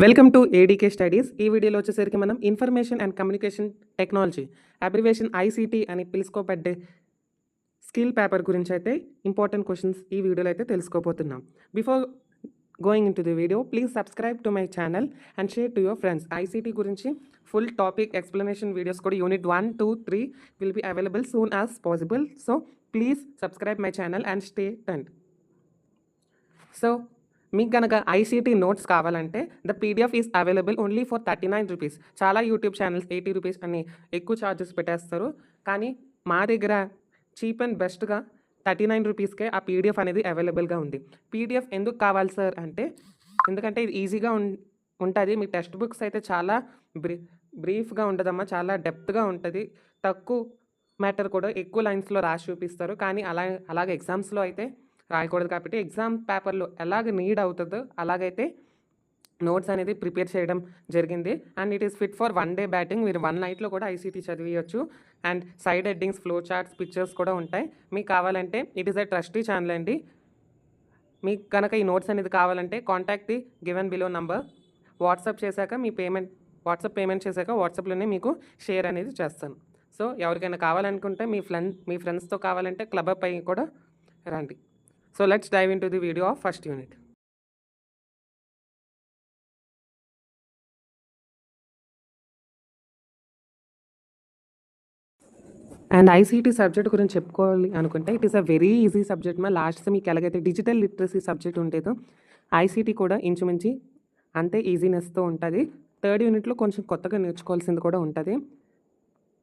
Welcome to ADK studies. ఈ వీడియోలో వచ్చేసరికి మనం information and communication technology abbreviation ICT అని పిలుచుకోబడ్డే స్కిల్ పేపర్ గురించి అయితే ఇంపార్టెంట్ క్వశ్చన్స్ ఈ వీడియోలో అయితే తెలుసుకోబోతున్నాం. Before going in to the video, please subscribe to my channel and share to your friends. ICT గురించి ఫుల్ టాపిక్ ఎక్స్ప్లెనేషన్ వీడియోస్ కూడా unit 1, 2, 3 will be available soon as possible. So please subscribe my channel and stay tend. So మీకు కనుక ICT notes కావాలంటే the PDF is available only for 39 rupees. చాలా YouTube channels 80 rupees అని ఎక్కువ charges పెట్టేస్తారు, కానీ మా దగ్గర చీప్ అండ్ బెస్ట్గా 39 రూపీస్కే ఆ పీడిఎఫ్ అనేది అవైలబుల్గా ఉంది. పీడిఎఫ్ ఎందుకు కావాలి సార్ అంటే, ఎందుకంటే ఇది ఈజీగా ఉంటుంది. మీ టెక్స్ట్ బుక్స్ అయితే చాలా బ్రీఫ్గా ఉండదమ్మా, చాలా డెప్త్గా ఉంటుంది. తక్కువ మ్యాటర్ కూడా ఎక్కువ లైన్స్లో రాసి చూపిస్తారు, కానీ అలాగే ఎగ్జామ్స్లో అయితే రాయకూడదు. కాబట్టి ఎగ్జామ్ పేపర్లో ఎలాగ నీడ్ అవుతుందో అలాగైతే నోట్స్ అనేది ప్రిపేర్ చేయడం జరిగింది. And it is fit for 1 day batting. మీరు 1 నైట్లో కూడా ఐసీటీ చదివేయచ్చు. And side headings, flow charts, pictures కూడా ఉంటాయి. మీకు కావాలంటే it is a trusty channel అండి. మీకు కనుక ఈ నోట్స్ అనేది కావాలంటే contact the given below number. WhatsApp payment చేశాక వాట్సాప్లోనే మీకు షేర్ అనేది చేస్తాను. సో ఎవరికైనా కావాలనుకుంటే మీ ఫ్రెండ్స్తో కావాలంటే క్లబ్ అప్ అయ్యి కూడా రండి. So let's dive into the video of first unit. And ICT subject గురించి చెప్పుకోవాలి అనుకుంటే it is a very easy subject. Last మీకు ఎలాగైతే డిజిటల్ లిటరసీ సబ్జెక్ట్ ఉంటుందో ఐసీటీ కూడా ఇంచుమించి అంతే ఈజీనెస్తో ఉంటుంది. 3rd యూనిట్లో కొంచెం కొత్తగా నేర్చుకోవాల్సింది కూడా ఉంటుంది.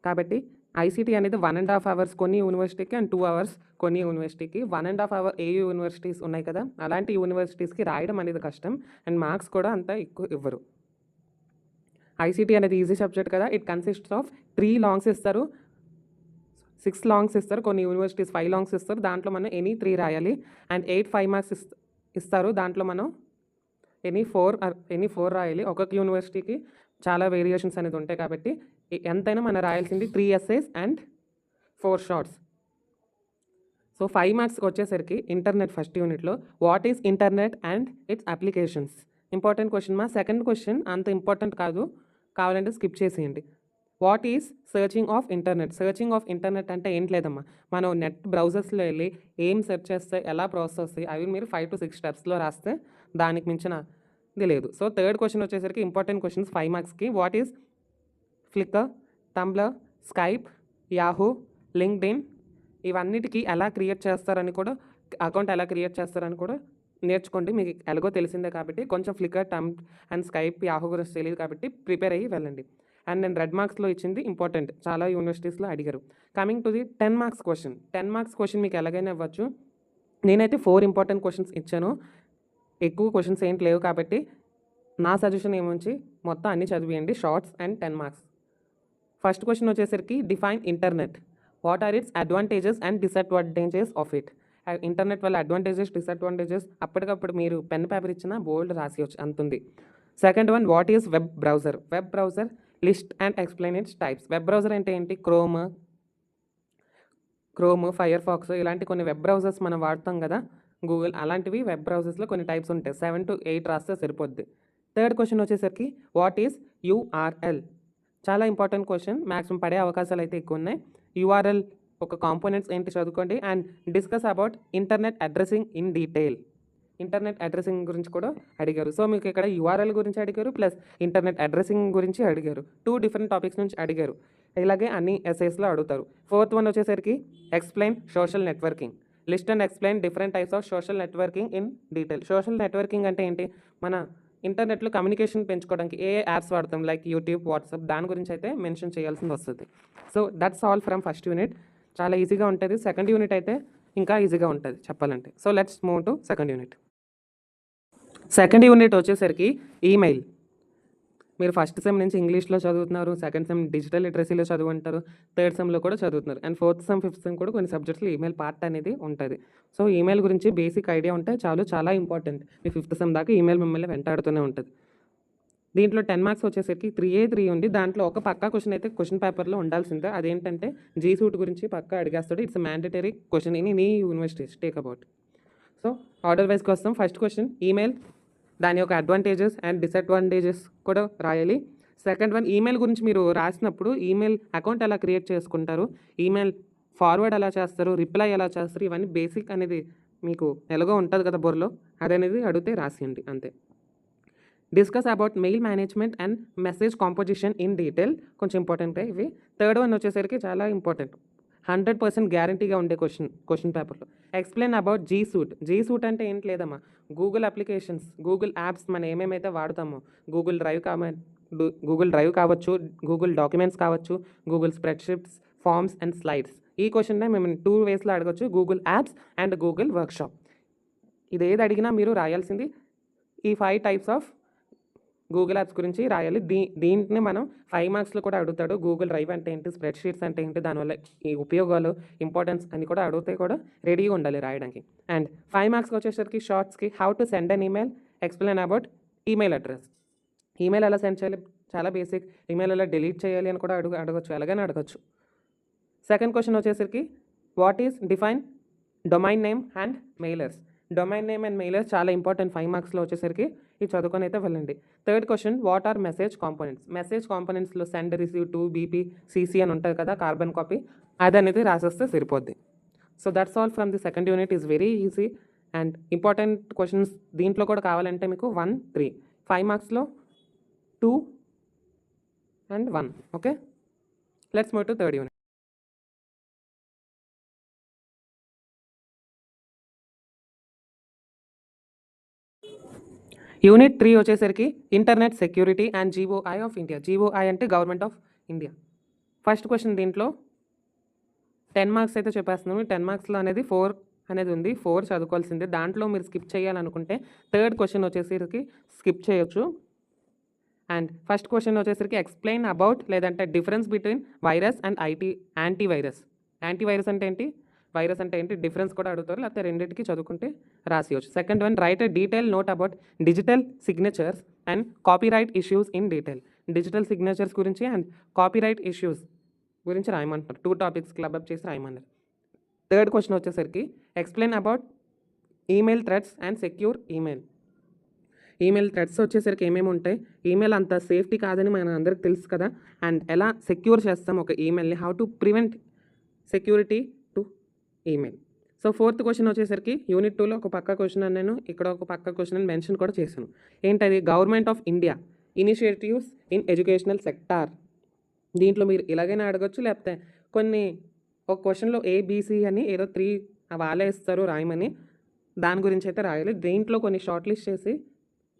కాబట్టి ఐసీటీ అనేది 1.5 hours కొన్ని యూనివర్సిటీకి అండ్ 2 hours కొన్ని యూనివర్సిటీకి. 1.5 hour ఏయూ యూనివర్సిటీస్ ఉన్నాయి కదా, అలాంటి యూనివర్సిటీస్కి రాయడం అనేది కష్టం అండ్ మార్క్స్ కూడా అంత ఎక్కువ ఇవ్వరు. ఐసీటీ అనేది ఈజీ సబ్జెక్ట్ కదా. ఇట్ కన్సిస్ట్స్ ఆఫ్ 3 లాంగ్స్ ఇస్తారు, 6 లాంగ్స్ ఇస్తారు, కొన్ని యూనివర్సిటీస్ 5 లాంగ్స్ ఇస్తారు. దాంట్లో మనం ఎనీ 3 రాయాలి. అండ్ 8 5 మార్క్స్ ఇస్తారు. దాంట్లో మనం ఎనీ 4 రాయాలి. ఒక్కొక్క యూనివర్సిటీకి చాలా వేరియేషన్స్ అనేది ఉంటాయి కాబట్టి ఎంతైనా మనం రాయాల్సింది 3 essays అండ్ 4 షార్ట్స్. సో 5 మార్క్స్కి వచ్చేసరికి ఇంటర్నెట్ ఫస్ట్ యూనిట్లో what is internet and its applications important question. Second question అంత ఇంపార్టెంట్ కాదు, కావాలంటే స్కిప్ చేసేయండి. What is searching of internet అంటే ఏంటి లేదమ్మా, మనం నెట్ బ్రౌజర్స్లో వెళ్ళి ఏం సెర్చ్ చేస్తే ఎలా ప్రాసెస్ వస్తాయి అవి మీరు 5 to 6 స్టెప్స్లో రాస్తే దానికి మించిన ఇది లేదు. సో 3rd క్వశ్చన్ వచ్చేసరికి ఇంపార్టెంట్ క్వశ్చన్స్ 5 మార్క్స్కి. What is flicker, tumbler, Skype, Yahoo, LinkedIn ఇవన్నిటికీ ఎలా క్రియేట్ చేస్తారని కూడా, అకౌంట్ ఎలా క్రియేట్ చేస్తారని కూడా నేర్చుకోండి. మీకు ఎలాగో తెలిసిందే కాబట్టి కొంచెం ఫ్లిక్కర్, అండ్ స్కైప్, యాహూ గురించి తెలియదు కాబట్టి ప్రిపేర్ అయ్యి వెళ్ళండి. అండ్ నేను రెడ్ మార్క్స్లో ఇచ్చింది ఇంపార్టెంట్, చాలా యూనివర్సిటీస్లో అడిగారు. Coming to the 10 marks question. 10 marks question మీకు ఎలాగైనా ఇవ్వచ్చు. నేనైతే 4 ఇంపార్టెంట్ క్వశ్చన్స్ ఇచ్చాను, ఎక్కువ క్వశ్చన్స్ ఏంటి లేవు కాబట్టి నా సజెషన్ ఏముంచి మొత్తం అన్నీ చదివేయండి, shorts and 10 marks. First question వచ్చేసరికి define internet. What are its advantages and disadvantages of it. Internet వల్ల అడ్వాంటేజెస్, డిసడ్వాంటేజెస్ అప్పటికప్పుడు మీరు పెన్ పేపర్ ఇచ్చినా బోల్డ్ రాసివచ్చు అంతుంది. Second one, what is web browser list and explain its types. Web browser అంటే ఏంటి, chrome, fire pox ఇలాంటి కొన్ని వెబ్ బ్రౌజర్స్ మనం వాడతాం కదా, గూగుల్, అలాంటివి వెబ్ బ్రౌజర్స్లో కొన్ని టైప్స్ ఉంటాయి. 7 to 8 రాస్తే సరిపోద్ది. థర్డ్ క్వశ్చన్ వచ్చేసరికి వాట్ ఈస్ యూఆర్ఎల్. చాలా ఇంపార్టెంట్ క్వశ్చన్, మ్యాక్సిమం పడే అవకాశాలు అయితే ఎక్కువ ఉన్నాయి. యూఆర్ఎల్ ఒక కాంపోనెంట్స్ ఏంటి చదువుకోండి. And discuss about internet addressing in detail. Internet addressing గురించి కూడా అడిగారు. సో మీకు ఇక్కడ యూఆర్ఎల్ గురించి అడిగారు, ప్లస్ ఇంటర్నెట్ అడ్రసింగ్ గురించి అడిగారు. 2 డిఫరెంట్ టాపిక్స్ నుంచి అడిగారు. ఇలాగే అన్ని ఎస్ఐస్లో అడుగుతారు. 4th వన్ వచ్చేసరికి explain social networking. List and explain different types of social networking in detail. Social networking అంటే ఏంటి, మన ఇంటర్నెట్లో కమ్యూనికేషన్ పెంచుకోవడానికి ఏ యాప్స్ వాడతాం, లైక్ యూట్యూబ్, వాట్సాప్, దాని గురించి అయితే మెన్షన్ చేయాల్సింది వస్తుంది. So that's all from first unit. చాలా ఈజీగా ఉంటుంది. సెకండ్ యూనిట్ అయితే ఇంకా ఈజీగా ఉంటుంది చెప్పాలంటే. So let's move to second unit. Second unit వచ్చేసరికి ఈమెయిల్. మీరు ఫస్ట్ సెమ్ నుంచి ఇంగ్లీష్లో చదువుతున్నారు, సెకండ్ సెమ్ డిజిటల్ లిటరసీలో చదువుంటారు, 3rd సెమ్లో కూడా చదువుతున్నారు, and 4th sem 5th sem కూడా కొన్ని సబ్జెక్ట్స్లో ఈమెయిల్ పార్ట్ అనేది ఉంటుంది. సో ఈమెయిల్ గురించి బేసిక్ ఐడియా ఉంటే చాలు, చాలా ఇంపార్టెంట్. మీ 5th సెమ్ దాకా ఈమెయిల్ మిమ్మల్ని వెంటాడుతూనే ఉంటుంది. దీంట్లో 10 మార్క్స్ వచ్చేసరికి 3A 3 ఉంది. దాంట్లో ఒక పక్కా క్వశ్చన్ అయితే క్వశ్చన్ పేపర్లో ఉండాల్సిందే. అదేంటంటే జీ సూట్ గురించి పక్కా అడిగేస్తాడు. It's mandatory question in any universities take about. So order వైజ్కి వస్తాం. ఫస్ట్ క్వశ్చన్, ఈమెయిల్ దాని యొక్క అడ్వాంటేజెస్ అండ్ డిసడ్వాంటేజెస్ కూడా రాయాలి. సెకండ్ వన్, ఈమెయిల్ గురించి మీరు రాసినప్పుడు ఈమెయిల్ అకౌంట్ ఎలా క్రియేట్ చేసుకుంటారు, ఈమెయిల్ ఫార్వర్డ్ ఎలా చేస్తారు, రిప్లై ఎలా చేస్తారు, ఇవన్నీ బేసిక్ అనేది మీకు ఎలాగో ఉంటుంది కదా బుర్రలో, అదనేది అడిగితే రాసియండి అంతే. Discuss about mail management and message composition in detail, కొంచెం ఇంపార్టెంటే ఇవి. థర్డ్ వన్ వచ్చేసరికి చాలా ఇంపార్టెంట్, 100% గ్యారంటీగా ఉండే క్వశ్చన్ పేపర్లో. ఎక్స్ప్లెయిన్ అబౌట్ జీ సూట్ అంటే ఏంటి లేదమ్మా, గూగుల్ అప్లికేషన్స్, గూగుల్ యాప్స్ మనం ఏమేమైతే వాడతామో, గూగుల్ డ్రైవ్ కావచ్చు, గూగుల్ డాక్యుమెంట్స్ కావచ్చు, Google spreadsheets, forms and slides. ఈ క్వశ్చన్నే మేము 2 వేస్లో అడగచ్చు, Google apps and Google workshop. ఇది ఏది అడిగినా మీరు రాయాల్సింది ఈ 5 టైప్స్ ఆఫ్ గూగుల్ యాప్స్ గురించి రాయాలి. దీంట్ని మనం 5 మార్క్స్లో కూడా అడుగుతాడు. గూగుల్ డ్రైవ్ అంటే ఏంటి, స్ప్రెడ్షీట్స్ అంటే ఏంటి, దానివల్ల ఈ ఉపయోగాలు, ఇంపార్టెన్స్ అని కూడా అడిగితే కూడా రెడీగా ఉండాలి రాయడానికి. అండ్ 5 మార్క్స్కి వచ్చేసరికి షార్ట్స్కి how to send an email, explain about email address. Email ఎలా సెండ్ చేయాలి, చాలా బేసిక్. ఈమెయిల్ ఎలా డిలీట్ చేయాలి అని కూడా అడగచ్చు, ఎలాగైనా అడగచ్చు. సెకండ్ క్వశ్చన్ వచ్చేసరికి what is define domain name and mailers. Domain name and mailers చాలా ఇంపార్టెంట్ 5 మార్క్స్లో వచ్చేసరికి, ఇది చదువుకొని అయితే వెళ్ళండి. Third question what are message components. Message కాంపోనెంట్స్లో send, receive, to, BCC, CC అని ఉంటుంది కదా, కార్బన్ కాపీ, అది అనేది రాసేస్తే సరిపోద్ది. So that's all from the second unit. Is very easy and important questions దీంట్లో కూడా కావాలంటే మీకు 1, 3, 5 మార్క్స్లో 2 and 1. Okay, let's move to third unit. Unit 3 వచ్చేసరికి internet security and GOI of India. GOI అంటే government of India. First question దీంట్లో 10 marks అయితే చెప్పేస్తున్నాను. 10 మార్క్స్లో అనేది 4 అనేది ఉంది, 4 చదువుకోవాల్సిందే. దాంట్లో మీరు స్కిప్ చేయాలనుకుంటే థర్డ్ క్వశ్చన్ వచ్చేసరికి స్కిప్ చేయొచ్చు. అండ్ ఫస్ట్ క్వశ్చన్ వచ్చేసరికి ఎక్స్ప్లెయిన్ అబౌట్, లేదంటే difference between virus and antivirus. Antivirus అంటే ఏంటి, వైరస్ అంటే ఏంటి, డిఫరెన్స్ కూడా అడుగుతారు, లేకపోతే రెండింటికి చదువుకుంటే రాసివచ్చు. Second one write a detail note about digital signatures and copyright issues in detail. Digital signatures గురించి అండ్ కాపీరైట్ ఇష్యూస్ గురించి రాయమంటారు. 2 టాపిక్స్ క్లబ్ చేసి రాయమన్నారు. థర్డ్ క్వశ్చన్ వచ్చేసరికి explain about email threads and secure email. Email threads వచ్చేసరికి ఏమేమి ఉంటాయి, email అంత సేఫ్టీ కాదని మన అందరికి తెలుసు కదా, అండ్ ఎలా సెక్యూర్ చేస్తాం ఒక ఈమెయిల్ని, how to prevent security to email. So fourth question వచ్చేసరికి యూనిట్ 2లో ఒక పక్క క్వశ్చన్ అని నేను ఇక్కడ ఒక పక్క క్వశ్చన్ అని మెన్షన్ కూడా చేశాను. ఏంటది, government of India initiatives in educational sector. దీంట్లో మీరు ఇలాగైనా అడగచ్చు, లేకపోతే కొన్ని ఒక క్వశ్చన్లో ఏబిసి అని ఏదో 3 వాళ్ళే ఇస్తారు రాయమని, దాని గురించి అయితే రాయాలి. దీంట్లో కొన్ని షార్ట్ లిస్ట్ చేసి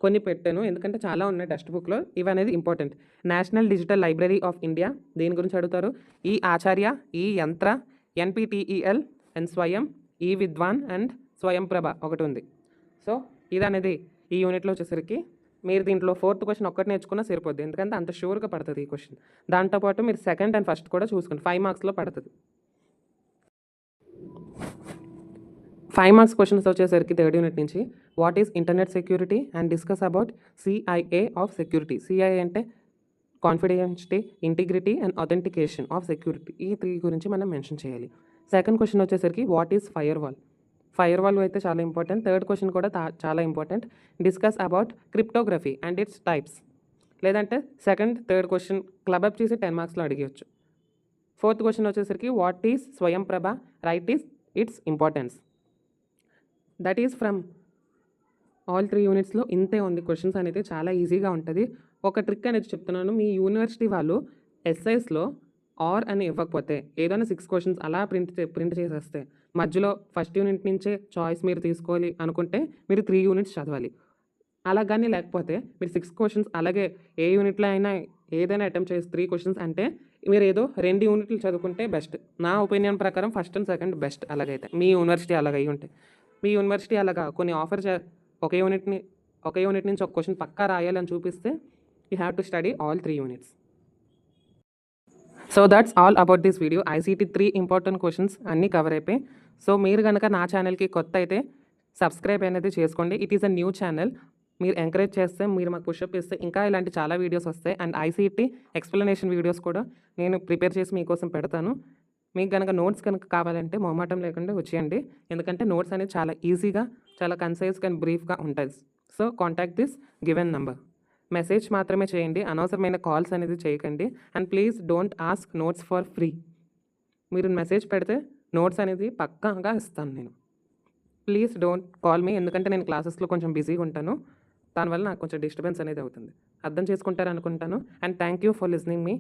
కొన్ని పెట్టాను, ఎందుకంటే చాలా ఉన్నాయి టెక్స్ట్ బుక్లో. ఇవి అనేది important. National digital library of India, దీని గురించి అడుగుతారు. ఈ ఆచార్య, ఈ యంత్ర, ఎన్పిటిఈఎల్ అండ్ స్వయం, ఈ విద్వాన్ అండ్ స్వయం ప్రభ ఒకటి ఉంది. సో ఇది అనేది ఈ యూనిట్లో వచ్చేసరికి మీరు దీంట్లో ఫోర్త్ క్వశ్చన్ ఒక్కటి నేర్చుకున్నా సరిపోద్ది, ఎందుకంటే అంత షూర్గా పడుతుంది ఈ క్వశ్చన్. దాంతోపాటు మీరు సెకండ్ అండ్ ఫస్ట్ కూడా చూసుకోండి, 5 మార్క్స్లో పడుతుంది. 5 మార్క్స్ క్వశ్చన్స్ వచ్చేసరికి థర్డ్ యూనిట్ నుంచి what is internet security and discuss about CIA of security. CIA అంటే confidentiality, integrity and authentication of security. ఈ 3 గురించి మనం మెన్షన్ చేయాలి. సెకండ్ క్వశ్చన్ వచ్చేసరికి what is firewall. Firewall అయితే చాలా ఇంపార్టెంట్. థర్డ్ క్వశ్చన్ కూడా చాలా important. Discuss about cryptography and its types. లేదంటే second, third question club up చేసి 10 మార్క్స్లో అడిగేయచ్చు. ఫోర్త్ క్వశ్చన్ వచ్చేసరికి what is Swayam Prabha, write is its importance. That is from all 3 యూనిట్స్లో ఇంతే ఉంది. క్వశ్చన్స్ అనేది చాలా ఈజీగా ఉంటుంది. ఒక ట్రిక్ అనేది చెప్తున్నాను, మీ యూనివర్సిటీ వాళ్ళు ఎస్ఐస్లో ఆర్ అని ఇవ్వకపోతే ఏదైనా 6 క్వశ్చన్స్ అలా ప్రింట్ చేసేస్తే మధ్యలో ఫస్ట్ యూనిట్ నుంచే చాయిస్ మీరు తీసుకోవాలి అనుకుంటే మీరు 3 యూనిట్స్ చదవాలి. అలా కానీ లేకపోతే మీరు 6 క్వశ్చన్స్ అలాగే ఏ యూనిట్లో అయినా ఏదైనా అటెంప్ట్ చేసి 3 క్వశ్చన్స్ అంటే మీరు ఏదో 2 యూనిట్లు చదువుకుంటే బెస్ట్. నా ఒపీనియన్ ప్రకారం ఫస్ట్ అండ్ సెకండ్ బెస్ట్. అలాగైతే మీ యూనివర్సిటీ అలాగ అయ్యి ఉంటే, మీ యూనివర్సిటీ అలాగా కొన్ని ఆఫర్ ఒక యూనిట్ నుంచి ఒక క్వశ్చన్ పక్కా రాయాలని చూపిస్తే you have to study all 3 units. So that's all about this video. ICT 3 important questions అన్నీ కవర్ అయిపోయి. సో మీరు కనుక నా ఛానల్కి కొత్త అయితే సబ్స్క్రైబ్ అనేది చేసుకోండి. It is a new channel. మీరు ఎంకరేజ్ చేస్తే, మీరు మాకు పుషప్ ఇస్తే ఇంకా ఇలాంటి చాలా వీడియోస్ వస్తాయి. అండ్ ఐసీటీ ఎక్స్ప్లెనేషన్ వీడియోస్ కూడా నేను ప్రిపేర్ చేసి మీకోసం పెడతాను. మీకు కనుక నోట్స్ కనుక కావాలంటే మొహమాటం లేకుండా వచ్చేయండి, ఎందుకంటే నోట్స్ అనేది చాలా ఈజీగా, చాలా కన్సైజ్గా అండ్ బ్రీఫ్గా ఉంటుంది. So contact this given number. Message మాత్రమే చేయండి, అనవసరమైన కాల్స్ అనేది చేయకండి. And please don't ask notes for free. మీరు మెసేజ్ పెడితే నోట్స్ అనేది పక్కాగా ఇస్తాను నేను. ప్లీజ్ డోంట్ కాల్ మీ, ఎందుకంటే నేను క్లాసెస్లో కొంచెం బిజీగా ఉంటాను. దానివల్ల నాకు కొంచెం డిస్టర్బెన్స్ అనేది అవుతుంది. అర్థం చేసుకుంటారనుకుంటాను. And thank you for listening me.